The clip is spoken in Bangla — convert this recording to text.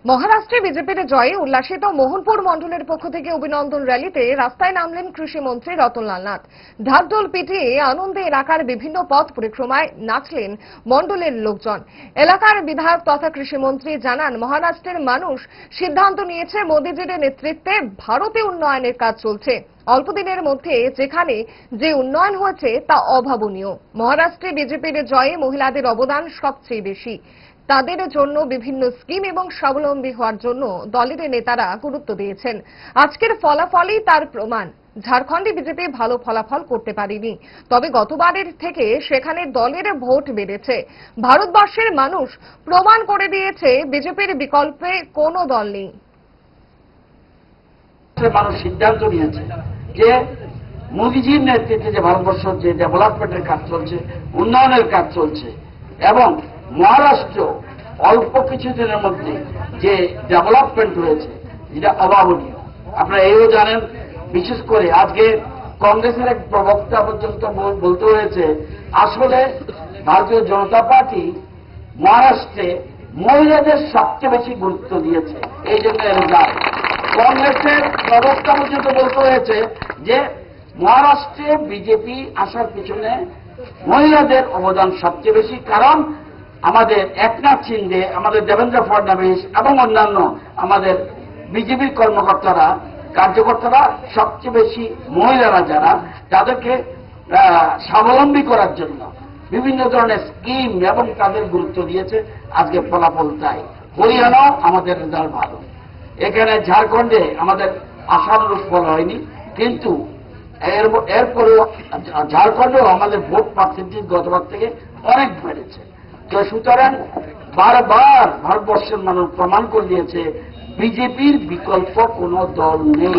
মহারাষ্ট্রে বিজেপির জয়ে উল্লাসিত মোহনপুর মণ্ডলের পক্ষ থেকে অভিনন্দন র্যালিতে রাস্তায় নামলেন কৃষিমন্ত্রী রতনলাল নাথ। ঢাকঢোল পিটিয়ে আনন্দে এলাকার বিভিন্ন পথ পরিক্রমায় নাচলেন মণ্ডলের লোকজন। এলাকার বিধায়ক তথা কৃষিমন্ত্রী জানান, মহারাষ্ট্রের মানুষ সিদ্ধান্ত নিয়েছে মোদীজির নেতৃত্বে ভারতে উন্নয়নের কাজ চলছে। অল্প দিনের মধ্যে যেখানে যে উন্নয়ন হয়েছে তা অভাবনীয়। মহারাষ্ট্রে বিজেপির জয়ে মহিলাদের অবদান সবচেয়ে বেশি। তাদের জন্য বিভিন্ন স্কিম এবং স্বাবলম্বী হওয়ার জন্য দলের নেতারা গুরুত্ব দিয়েছেন। আজকের ফলাফলই তার প্রমাণ। ঝাড়খণ্ডে বিজেপি ভালো ফলাফল করতে পারেনি, তবে গতবারের থেকে সেখানে দলের ভোট বেড়েছে। ভারতবর্ষের মানুষ প্রমাণ করে দিয়েছে বিজেপির বিকল্পে কোনো দল নেই। মানুষ সিদ্ধান্ত নিয়েছে যে মোদীজির নেতৃত্বে যে ভারতবর্ষ যে ডেভেলপমেন্টের কাজ চলছে, উন্নয়নের কাজ চলছে এবং মহারাষ্ট্র অল্প কিছুদিনের মধ্যে যে ডেভেলপমেন্ট হয়েছে যেটা অভাবনীয়। আপনারা এও জানেন, বিশেষ করে আজকে কংগ্রেসের এক প্রবক্তা পর্যন্ত বলতে হয়েছে আসলে ভারতীয় জনতা পার্টি মহারাষ্ট্রে মহিলাদের সবচেয়ে বেশি গুরুত্ব দিয়েছে, এই জন্য রেজাল্ট। কংগ্রেসের প্রবক্তা পর্যন্ত বলতে হয়েছে যে মহারাষ্ট্রে বিজেপি আসার পিছনে মহিলাদের অবদান সবচেয়ে বেশি, কারণ আমাদের একনাথ শিন্দে, আমাদের দেবেন্দ্র ফডনবিস এবং অন্যান্য আমাদের বিজেপির কর্মকর্তারা, কার্যকর্তারা সবচেয়ে বেশি মহিলারা যারা, তাদেরকে স্বাবলম্বী করার জন্য বিভিন্ন ধরনের স্কিম এবং তাদের গুরুত্ব দিয়েছে। আজকে ফলাফল তাই। হরিয়ানাও আমাদের রেজাল্ট ভালো। এখানে ঝাড়খণ্ডে আমাদের আশানুরূপ ফল হয়নি, কিন্তু এরপরেও ঝাড়খণ্ডেও আমাদের ভোট পার্সেন্টেজ গতবার থেকে অনেক বেড়েছে। তো সুতরাং বারবার ভারতবর্ষের মানুষ প্রমাণ করে দিয়েছে বিজেপির বিকল্প কোনো দল নেই।